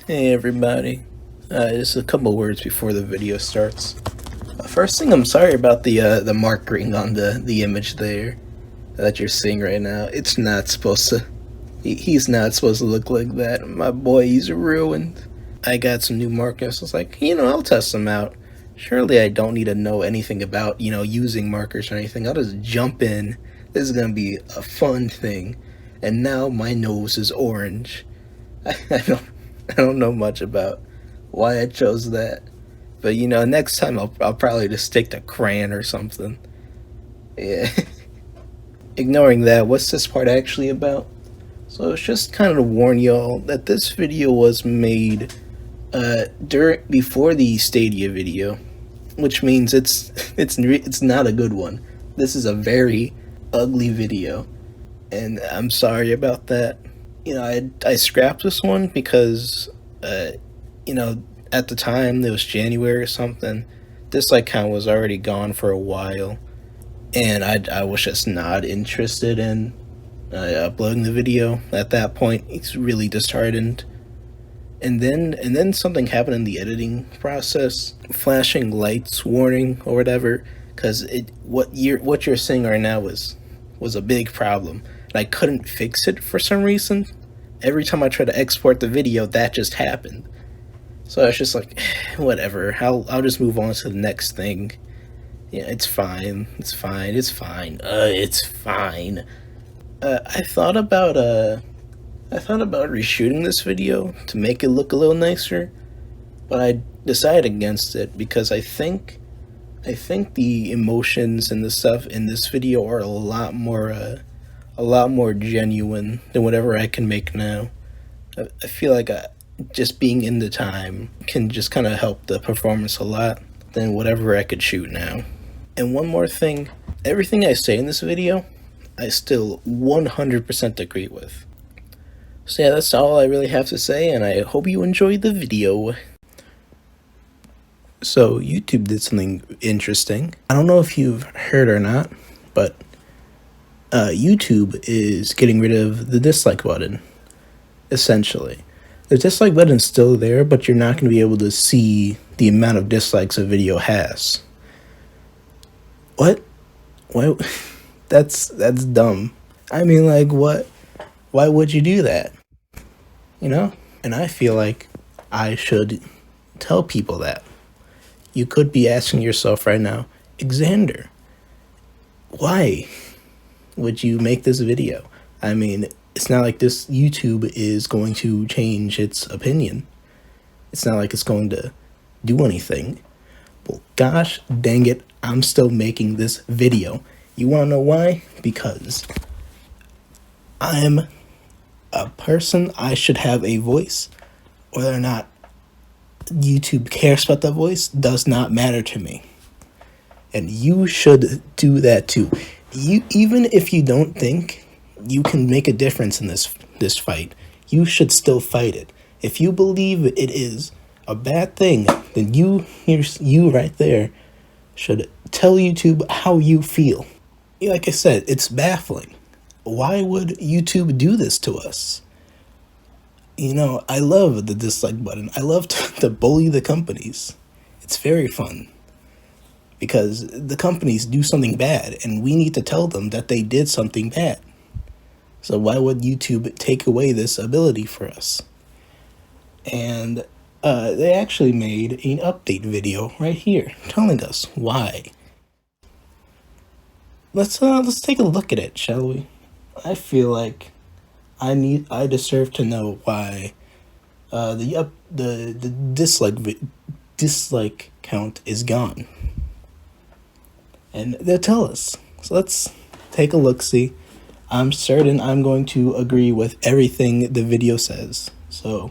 Hey everybody, just a couple words before the video starts. First thing, I'm sorry about the markering on the image there that you're seeing right now. It's not supposed to. He's not supposed to look like that. My boy, he's ruined. I got some new markers. I was like, I'll test them out. Surely I don't need to know anything about using markers or anything. I'll just jump in. This is gonna be a fun thing. And now my nose is orange. I don't I don't know much about why I chose that, but next time I'll probably just stick to crayon or something. Yeah. Ignoring that, what's this part actually about? So it's just kind of to warn y'all that this video was made before the Stadia video, which means it's not a good one. This is a very ugly video, and I'm sorry about that. I scrapped this one because, at the time, it was January or something. This count was already gone for a while, and I was just not interested in uploading the video at that point. It's really disheartened. And then something happened in the editing process, flashing lights warning or whatever, because what you're seeing right now was a big problem. And I couldn't fix it for some reason. Every time I tried to export the video, that just happened. So I was just like, whatever. I'll just move on to the next thing. Yeah, it's fine. It's fine. It's fine. It's fine. I thought about reshooting this video to make it look a little nicer, but I decided against it because I think the emotions and the stuff in this video are a lot more genuine than whatever I can make now. I feel like just being in the time can just kind of help the performance a lot than whatever I could shoot now. And one more thing, everything I say in this video, I still 100% agree with. So yeah, that's all I really have to say, and I hope you enjoyed the video. So YouTube did something interesting. I don't know if you've heard or not, but YouTube is getting rid of the dislike button, essentially. The dislike button's still there, but you're not going to be able to see the amount of dislikes a video has. What? Why? That's dumb. I mean, what? Why would you do that? And I feel like I should tell people that. You could be asking yourself right now, Xander, why would you make this video? I mean, it's not like this YouTube is going to change its opinion. It's not like it's going to do anything. Well, gosh dang it, I'm still making this video. You want to know why? Because I'm a person. I should have a voice. Whether or not YouTube cares about that voice does not matter to me. And you should do that too. Even if you don't think you can make a difference in this fight, you should still fight it. If you believe it is a bad thing, then you right there should tell YouTube how you feel. Like I said, it's baffling. Why would YouTube do this to us? I love the dislike button. I love to bully the companies. It's very fun. Because the companies do something bad, and we need to tell them that they did something bad. So why would YouTube take away this ability for us? And they actually made an update video right here telling us why. Let's take a look at it, shall we? I feel like I deserve to know why the dislike count is gone. And they'll tell us. So let's take a look-see. I'm certain I'm going to agree with everything the video says. So.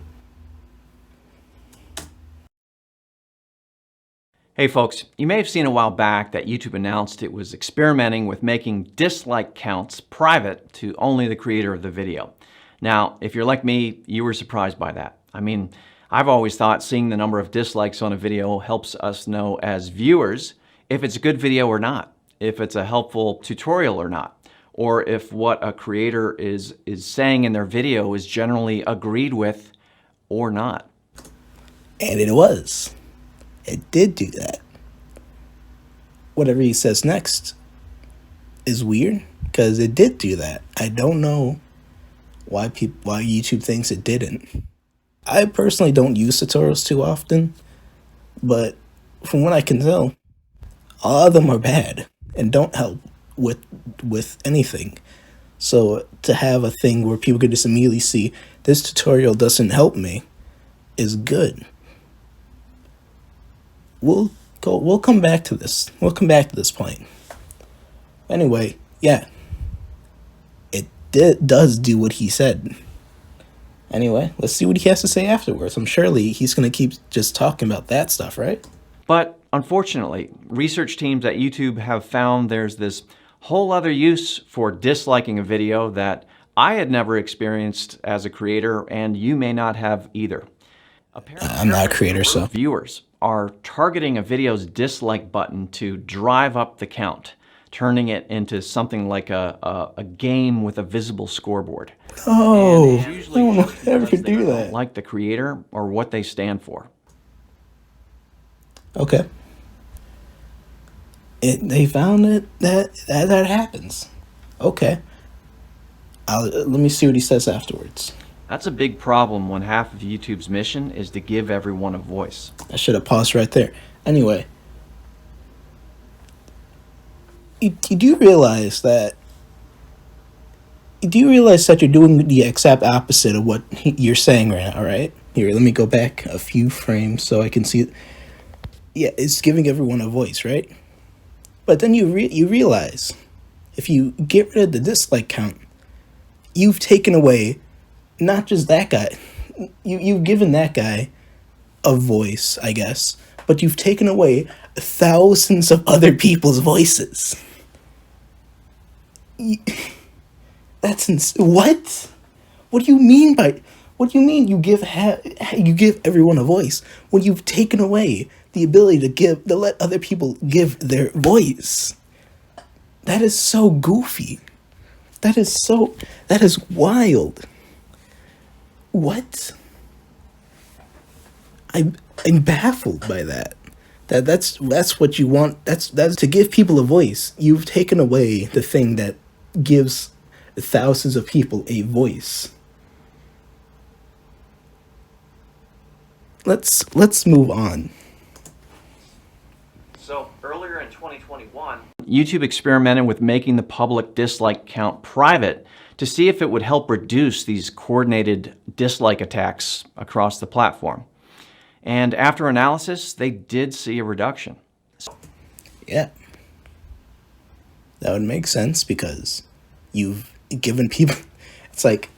Hey folks, you may have seen a while back that YouTube announced it was experimenting with making dislike counts private to only the creator of the video. Now, if you're like me, you were surprised by that. I mean, I've always thought seeing the number of dislikes on a video helps us know as viewers if it's a good video or not, if it's a helpful tutorial or not, or if what a creator is saying in their video is generally agreed with or not. And it was. It did do that. Whatever he says next is weird because it did do that. I don't know why YouTube thinks it didn't. I personally don't use tutorials too often, but from what I can tell, all of them are bad and don't help with anything. So to have a thing where people could just immediately see this tutorial doesn't help me is good. We'll come back to this. We'll come back to this point. Anyway, yeah. It does do what he said. Anyway, let's see what he has to say afterwards. I'm surely he's going to keep just talking about that stuff, right? But unfortunately, research teams at YouTube have found there's this whole other use for disliking a video that I had never experienced as a creator, and you may not have either. I'm not a creator, so. Viewers are targeting a video's dislike button to drive up the count, turning it into something like a game with a visible scoreboard. Oh, no one would ever do that. Don't like the creator or what they stand for. Okay. They found that happens. Okay. Let me see what he says afterwards. That's a big problem when half of YouTube's mission is to give everyone a voice. I should have paused right there. Anyway, you do realize that you're doing the exact opposite of what you're saying right now, right? Here, let me go back a few frames so I can see it. Yeah, it's giving everyone a voice, right? But then you realize if you get rid of the dislike count, you've taken away not just that guy. You've given that guy a voice, I guess, but you've taken away thousands of other people's voices. That's what? What do you mean by? What do you mean you give everyone a voice when you've taken away the ability to let other people give their voice? That is so goofy. That is wild. What? I'm baffled by that. That's what you want. That's to give people a voice. You've taken away the thing that gives thousands of people a voice. Let's move on. So earlier in 2021, YouTube experimented with making the public dislike count private to see if it would help reduce these coordinated dislike attacks across the platform. And after analysis, they did see a reduction. Yeah. That would make sense because you've given people, it's like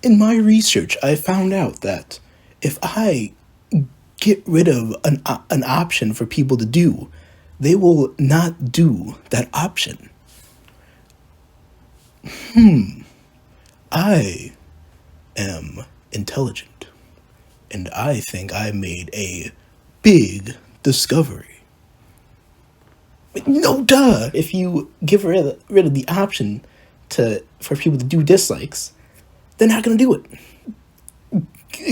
in my research, I found out that if I get rid of an option for people to do, they will not do that option. I am intelligent, and I think I made a big discovery. No, duh. If you give rid of the option for people to do dislikes, they're not gonna do it.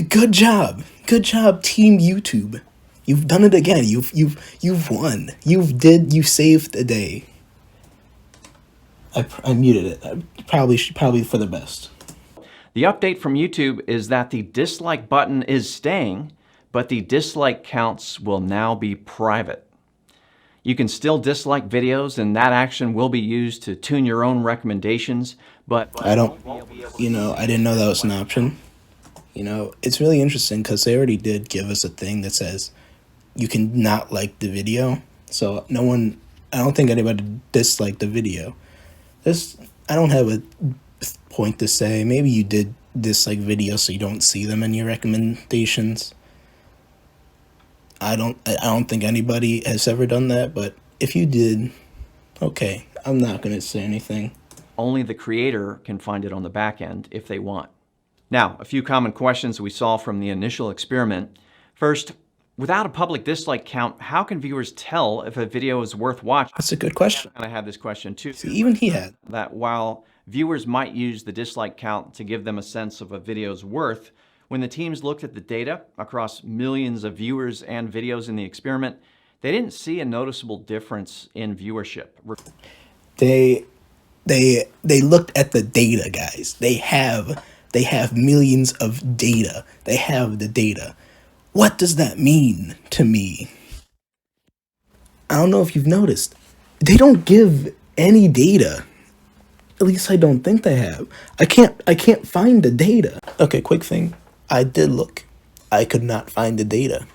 Good job, Team YouTube. You've done it again. You've won. You saved the day. I muted it. Probably for the best. The update from YouTube is that the dislike button is staying, but the dislike counts will now be private. You can still dislike videos, and that action will be used to tune your own recommendations, but I didn't know that was an option. It's really interesting because they already did give us a thing that says you can not like the video. So I don't think anybody disliked the video. I don't have a point to say. Maybe you did dislike videos so you don't see them in your recommendations. I don't think anybody has ever done that, but if you did, okay, I'm not going to say anything. Only the creator can find it on the back end if they want. Now, a few common questions we saw from the initial experiment. First, without a public dislike count, how can viewers tell if a video is worth watching? That's a good question. And I had this question too. See, even he had. That while viewers might use the dislike count to give them a sense of a video's worth, When the teams looked at the data across millions of viewers and videos in the experiment, they didn't see a noticeable difference in viewership. They they looked at the data, guys. They have millions of data. They have the data. What does that mean to me? I don't know if you've noticed. They don't give any data. At least I don't think they have. I can't find the data. Okay, quick thing. I did look. I could not find the data.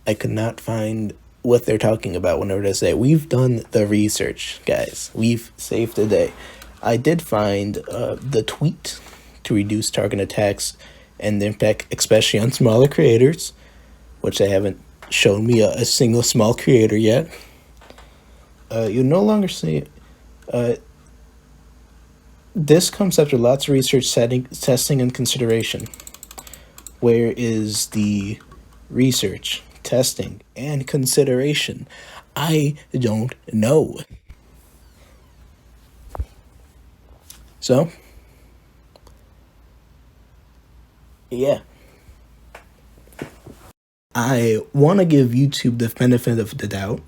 I could not find what they're talking about whenever they say we've done the research, guys. We've saved the day. I did find the tweet to reduce target attacks and the impact, especially on smaller creators, which they haven't shown me a single small creator yet. You no longer see. This comes after lots of research, testing, and consideration. Where is the research, testing, and consideration? I don't know. So, yeah. I want to give YouTube the benefit of the doubt.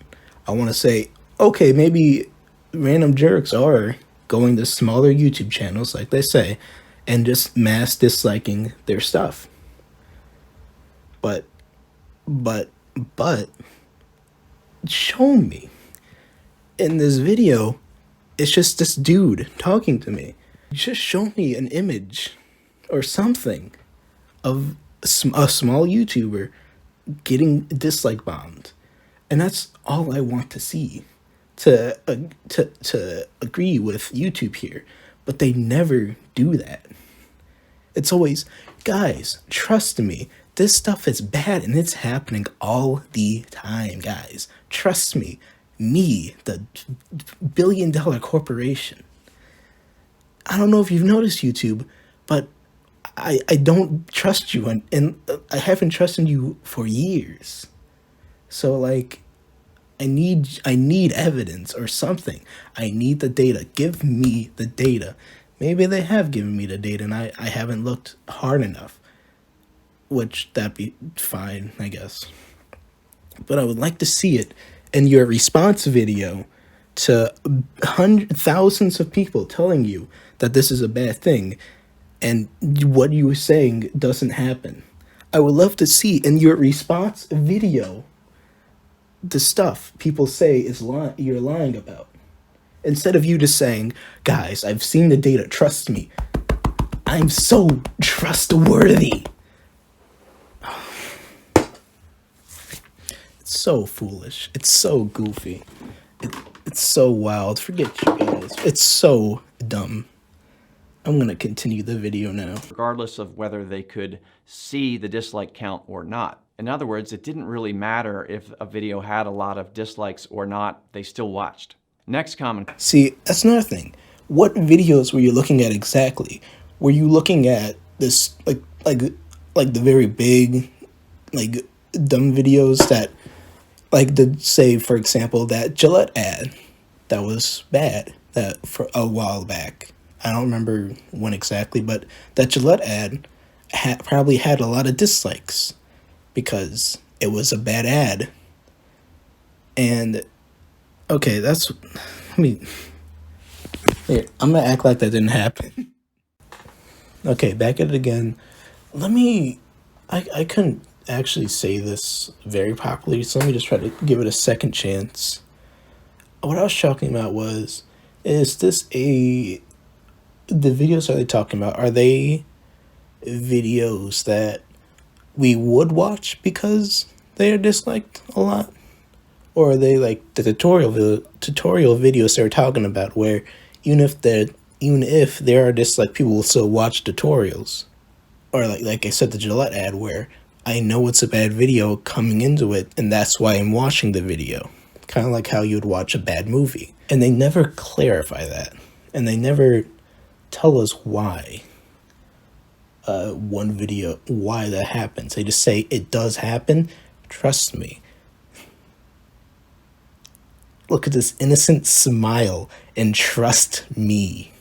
I want to say, okay, maybe random jerks are going to smaller YouTube channels, like they say, and just mass disliking their stuff. But, but, but, show me. In this video, it's just this dude talking to me. Just show me an image or something of a small YouTuber getting dislike bombed, and that's all I want to see to agree with YouTube here. But they never do that. It's always, guys, trust me, this stuff is bad and it's happening all the time, guys. Trust me, the billion-dollar corporation. I don't know if you've noticed, YouTube, but I don't trust you, and I haven't trusted you for years. So like, I need evidence or something. I need the data. Give me the data. Maybe they have given me the data and I haven't looked hard enough. Which that'd be fine, I guess. But I would like to see it in your response video to thousands of people telling you that this is a bad thing and what you were saying doesn't happen. I would love to see in your response video the stuff people say is you're lying about. Instead of you just saying, guys, I've seen the data, trust me. I'm so trustworthy. It's so foolish. It's so goofy. It's so wild. Forget you guys. It's so dumb. I'm going to continue the video now. Regardless of whether they could see the dislike count or not. In other words, it didn't really matter if a video had a lot of dislikes or not, they still watched. Next comment. See, that's another thing. What videos were you looking at exactly? Were you looking at this, like the very big, like, dumb videos that, like, say, for example, that Gillette ad that was bad, that for a while back. I don't remember when exactly, but that Gillette ad probably had a lot of dislikes because it was a bad ad. And okay, I'm gonna act like that didn't happen. Okay, back at it again. I couldn't actually say this very properly, so let me just try to give it a second chance. What I was talking about the videos are they talking about? Are they videos that we would watch because they are disliked a lot? Or are they like the tutorial videos they're talking about, where even if there are disliked, people will still watch tutorials? Or like I said, the Gillette ad, where I know it's a bad video coming into it, and that's why I'm watching the video. Kind of like how you would watch a bad movie. And they never clarify that. And they never tell us why why that happens. They just say it does happen. Trust me. Look at this innocent smile and trust me.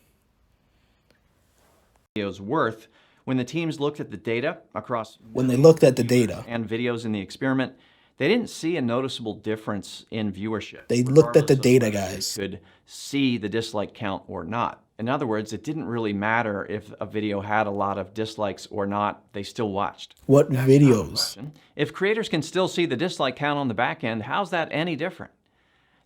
Video's worth When the teams looked at the data across When they looked at the data, and videos in the experiment, they didn't see a noticeable difference in viewership. they looked at the regardless of data, whether guys. they could see the dislike count or not. In other words, it didn't really matter if a video had a lot of dislikes or not, they still watched. What videos? If creators can still see the dislike count on the back end, how's that any different?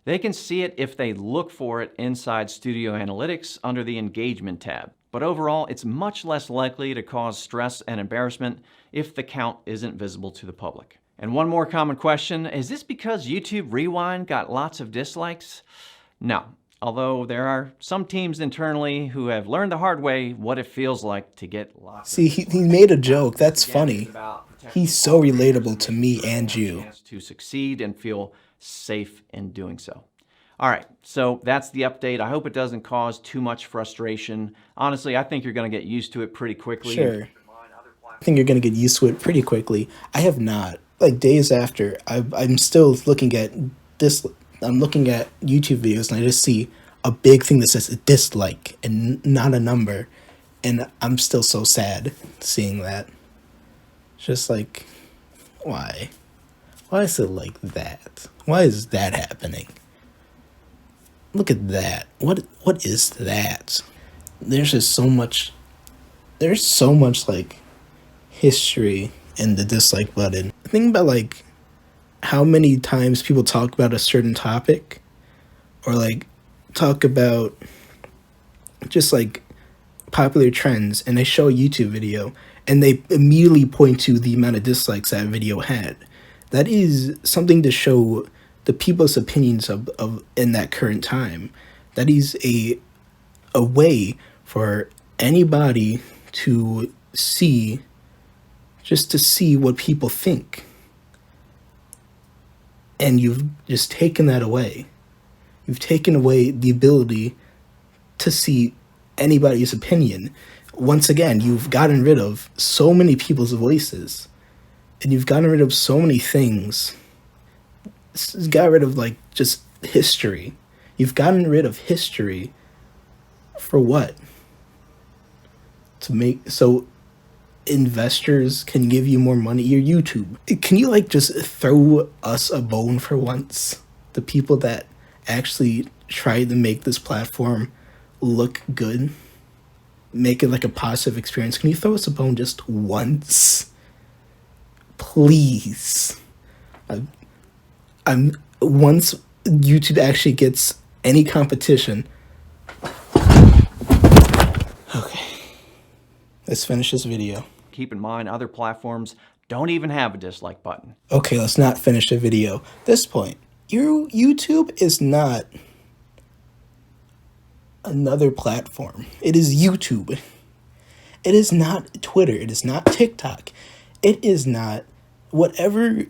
They can see it if they look for it inside Studio Analytics under the Engagement tab. But overall, it's much less likely to cause stress and embarrassment if the count isn't visible to the public. And one more common question, is this because YouTube Rewind got lots of dislikes? No, although there are some teams internally who have learned the hard way what it feels like to get lots See, he made a joke. That's funny. He's so relatable to me and you. to succeed and feel safe in doing so. All right, so that's the update. I hope it doesn't cause too much frustration. Honestly, I think you're going to get used to it pretty quickly. Sure. I think you're going to get used to it pretty quickly. I have not. Like days after, I'm still looking at this. I'm looking at YouTube videos and I just see a big thing that says dislike and not a number. And I'm still so sad seeing that. Just like, why? Why is it like that? Why is that happening? Look at that. What is that? There's just so much. There's so much like history in the dislike button. Think about like how many times people talk about a certain topic or like talk about just like popular trends and they show a YouTube video and they immediately point to the amount of dislikes that video had. That is something to show the people's opinions of in that current time. That is a way for anybody to see, just to see what people think. And you've just taken that away. You've taken away the ability to see anybody's opinion. Once again, you've gotten rid of so many people's voices. And you've gotten rid of so many things. Got rid of like just history. You've gotten rid of history for what? To make so investors can give you more money. Your YouTube. Can you like just throw us a bone for once? The people that actually tried to make this platform look good, make it like a positive experience. Can you throw us a bone just once? Please. I'm once YouTube actually gets any competition. Okay. Let's finish this video. Keep in mind, other platforms don't even have a dislike button. Okay, let's not finish the video. At this point, your YouTube is not another platform. It is YouTube. It is not Twitter. It is not TikTok. It is not whatever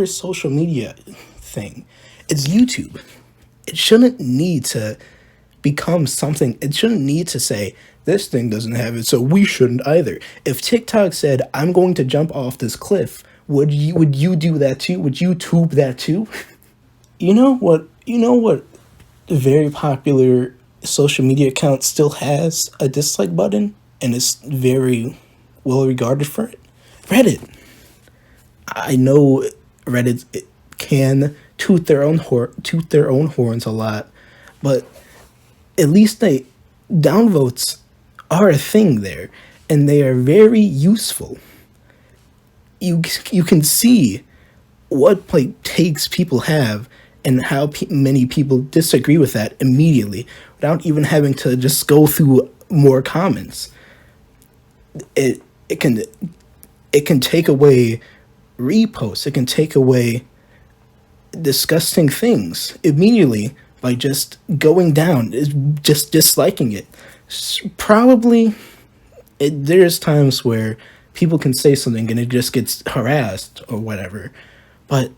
social media thing. It's YouTube. It shouldn't need to become something. It shouldn't need to say, this thing doesn't have it, so we shouldn't either. If TikTok said, I'm going to jump off this cliff, would you do that too? Would you tube that too? You know what very popular social media account still has a dislike button and is very well regarded for it? Reddit. I know Reddit can toot their own horns a lot, but at least downvotes are a thing there, and they are very useful. You can see what like takes people have and how many people disagree with that immediately without even having to just go through more comments. It can take away reposts. It can take away disgusting things immediately by just going down, just disliking it. Probably, there's times where people can say something and it just gets harassed or whatever, but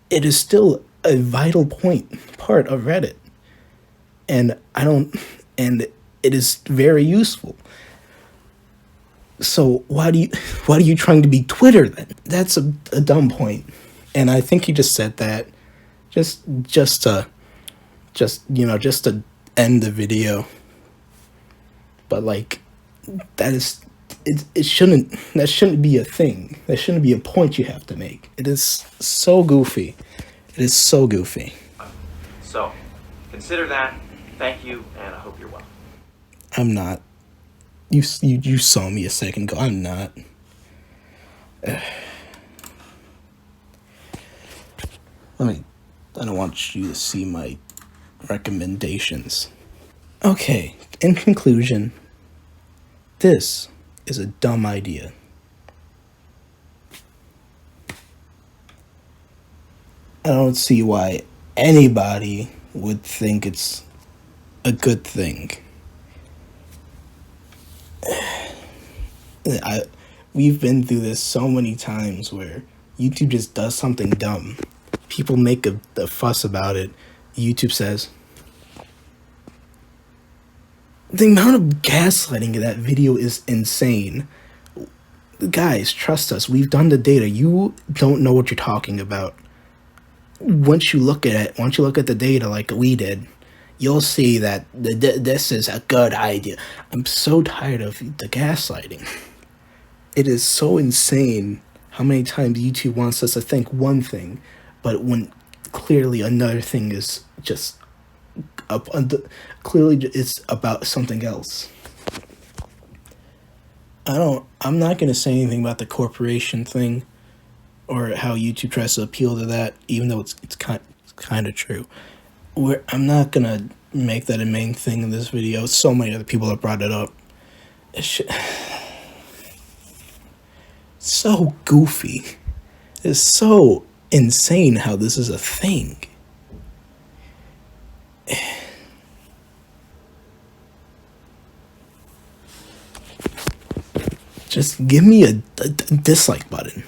it is still a vital part of Reddit, and it is very useful. So why are you trying to be Twitter then? That's a dumb point, and I think he just said that just to end the video. But like, That is, that shouldn't be a thing. That shouldn't be a point you have to make. It is so goofy. It is so goofy. So, consider that. Thank you, and I hope you're well. I'm not. You saw me a second ago. I'm not. I don't want you to see my recommendations. Okay, in conclusion, this is a dumb idea. I don't see why anybody would think it's a good thing. We've been through this so many times where YouTube just does something dumb. People make a fuss about it. YouTube says, the amount of gaslighting in that video is insane. Guys, trust us. We've done the data. You don't know what you're talking about. Once you look at the data like we did, you'll see that this is a good idea. I'm so tired of the gaslighting. It is so insane how many times YouTube wants us to think one thing, but when clearly another thing is just clearly it's about something else. I'm not going to say anything about the corporation thing or how YouTube tries to appeal to that, even though it's kind of true. I'm not going to make that a main thing in this video. So many other people have brought it up. So goofy. It's so insane how this is a thing. Just give me a dislike button.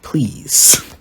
Please.